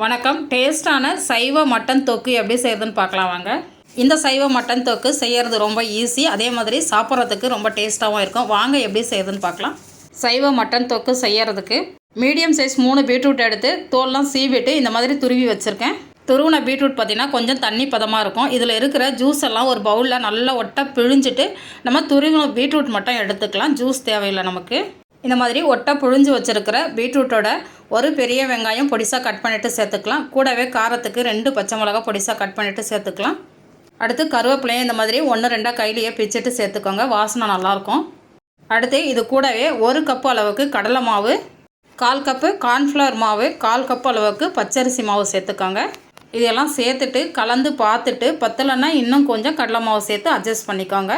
வணக்கம். டேஸ்டான சைவ மட்டன் தொக்கு எப்படி செய்கிறதுன்னு பார்க்கலாம் வாங்க. இந்த சைவ மட்டன் தொக்கு செய்கிறது ரொம்ப ஈஸி, அதே மாதிரி சாப்பிட்றதுக்கு ரொம்ப டேஸ்ட்டாகவும் இருக்கும். வாங்க எப்படி செய்கிறதுன்னு பார்க்கலாம். சைவ மட்டன் தொக்கு செய்கிறதுக்கு மீடியம் சைஸ் 3 பீட்ரூட் எடுத்து தோல்லாம் சீவிட்டு இந்த மாதிரி துருவி வச்சுருக்கேன். துருவின பீட்ரூட் பார்த்திங்கன்னா கொஞ்சம் தண்ணி பதமாக இருக்கும். இதில் இருக்கிற ஜூஸ் எல்லாம் ஒரு பவுலில் நல்லா ஒட்டை பிழிஞ்சிட்டு நம்ம துருவின பீட்ரூட் மட்டும் எடுத்துக்கலாம். ஜூஸ் தேவையில்லை நமக்கு. இந்த மாதிரி ஒட்டை புழிஞ்சு வச்சுருக்கிற பீட்ரூட்டோட ஒரு பெரிய வெங்காயம் பொடிசாக கட் பண்ணிவிட்டு சேர்த்துக்கலாம். கூடவே காரத்துக்கு 2 பச்சை மிளகா பொடிசாக கட் பண்ணிவிட்டு சேர்த்துக்கலாம். அடுத்து கருவேப்பிலையும் இந்த மாதிரி 1-2 கையிலேயே பிச்சுட்டு சேர்த்துக்கோங்க, வாசனை நல்லாயிருக்கும். அடுத்து இது கூடவே 1 கப்பு அளவுக்கு கடலை மாவு, 1/4 கப்பு கார்ன்ஃப்ளவர் மாவு, 1/4 கப்பு அளவுக்கு பச்சரிசி மாவு சேர்த்துக்கோங்க. இதெல்லாம் சேர்த்துட்டு கலந்து பார்த்துட்டு பத்தலைன்னா இன்னும் கொஞ்சம் கடலை மாவு சேர்த்து அட்ஜஸ்ட் பண்ணிக்கோங்க.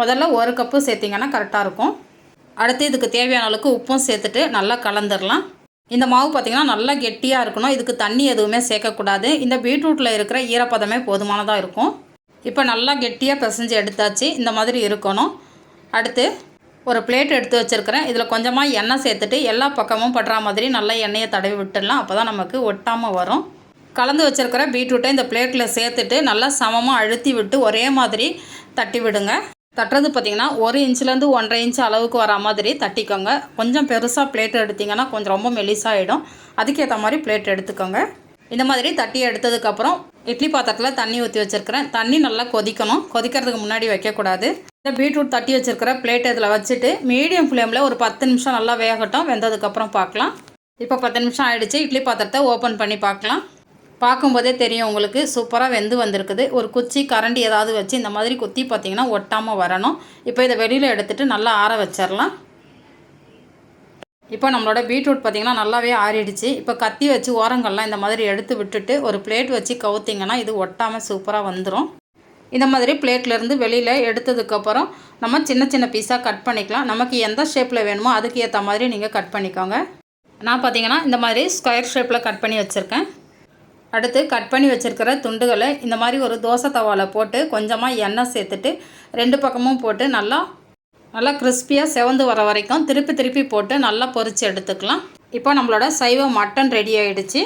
முதல்ல 1 கப்பு சேர்த்திங்கன்னா கரெக்டாக இருக்கும். அடுத்து இதுக்கு தேவையான அளவுக்கு உப்பும் சேர்த்துட்டு நல்லா கலந்துடலாம். இந்த மாவு பார்த்திங்கன்னா நல்லா கெட்டியாக இருக்கணும். இதுக்கு தண்ணி எதுவுமே சேர்க்கக்கூடாது. இந்த பீட்ரூட்டில் இருக்கிற ஈரப்பதமே போதுமானதாக இருக்கும். இப்போ நல்லா கெட்டியாக பிசைஞ்சு எடுத்தாச்சு. இந்த மாதிரி இருக்கணும். அடுத்து ஒரு பிளேட் எடுத்து வச்சுருக்கிறேன். இதில் கொஞ்சமாக எண்ணெய் சேர்த்துட்டு எல்லா பக்கமும் படுற மாதிரி நல்லா எண்ணெயை தடவி விட்டுடலாம். அப்போ தான் நமக்கு ஒட்டாமல் வரும். கலந்து வச்சுருக்கிற பீட்ரூட்டை இந்த பிளேட்டில் சேர்த்துட்டு நல்லா சமமாக அழுத்தி விட்டு ஒரே மாதிரி தட்டி விடுங்க. தட்டுறது பார்த்திங்கன்னா 1 இன்ச்லேருந்து 1.5 இன்ச் அளவுக்கு வர மாதிரி தட்டிக்கோங்க. கொஞ்சம் பெருசாக பிளேட் எடுத்திங்கன்னா கொஞ்சம் ரொம்ப மெலிசாகிடும். அதுக்கேற்ற மாதிரி பிளேட் எடுத்துக்கோங்க. இந்த மாதிரி தட்டி எடுத்ததுக்கப்புறம் இட்லி பாத்திரத்தில் தண்ணி ஊற்றி வச்சுருக்கிறேன். தண்ணி நல்லா கொதிக்கணும். கொதிக்கிறதுக்கு முன்னாடி வைக்கக்கூடாது. இந்த பீட்ரூட் தட்டி வச்சுருக்கிற பிளேட் இதில் வச்சுட்டு மீடியம் ஃப்ளேமில் ஒரு 10 நிமிஷம் நல்லா வேகட்டும். வெந்ததுக்கப்புறம் பார்க்கலாம். இப்போ 10 நிமிஷம் ஆகிடுச்சு. இட்லி பாத்திரத்தை ஓப்பன் பண்ணி பார்க்கலாம். பார்க்கும்போதே தெரியும் உங்களுக்கு சூப்பராக வெந்து வந்திருக்குது. ஒரு குச்சி கரண்டி ஏதாவது வச்சு இந்த மாதிரி குத்தி பார்த்திங்கன்னா ஒட்டாமல் வரணும். இப்போ இதை வெளியில் எடுத்துகிட்டு நல்லா ஆற வச்சிடலாம். இப்போ நம்மளோட பீட்ரூட் பார்த்திங்கன்னா நல்லாவே ஆறிடுச்சு. இப்போ கத்தி வச்சு ஓரங்கள்லாம் இந்த மாதிரி எடுத்து விட்டுட்டு ஒரு பிளேட் வச்சு கவுத்திங்கன்னா இது ஒட்டாமல் சூப்பராக வந்துடும். இந்த மாதிரி பிளேட்லேருந்து வெளியில் எடுத்ததுக்கப்புறம் நம்ம சின்ன சின்ன பீஸாக கட் பண்ணிக்கலாம். நமக்கு எந்த ஷேப்பில் வேணுமோ அதுக்கு ஏற்ற மாதிரி நீங்கள் கட் பண்ணிக்கோங்க. நான் பார்த்திங்கன்னா இந்த மாதிரி ஸ்கொயர் ஷேப்பில் கட் பண்ணி வச்சுருக்கேன். அடுத்து கட் பண்ணி வச்சுருக்கிற துண்டுகளை இந்த மாதிரி ஒரு தோசை தவாவில் போட்டு கொஞ்சமாக எண்ணெய் சேர்த்துட்டு 2 பக்கமும் போட்டு நல்லா கிறிஸ்பியாக செவந்து வர வரைக்கும் திருப்பி போட்டு நல்லா பொரித்து எடுத்துக்கலாம். இப்போ நம்மளோட சைவ மட்டன் ரெடி ஆகிடுச்சு.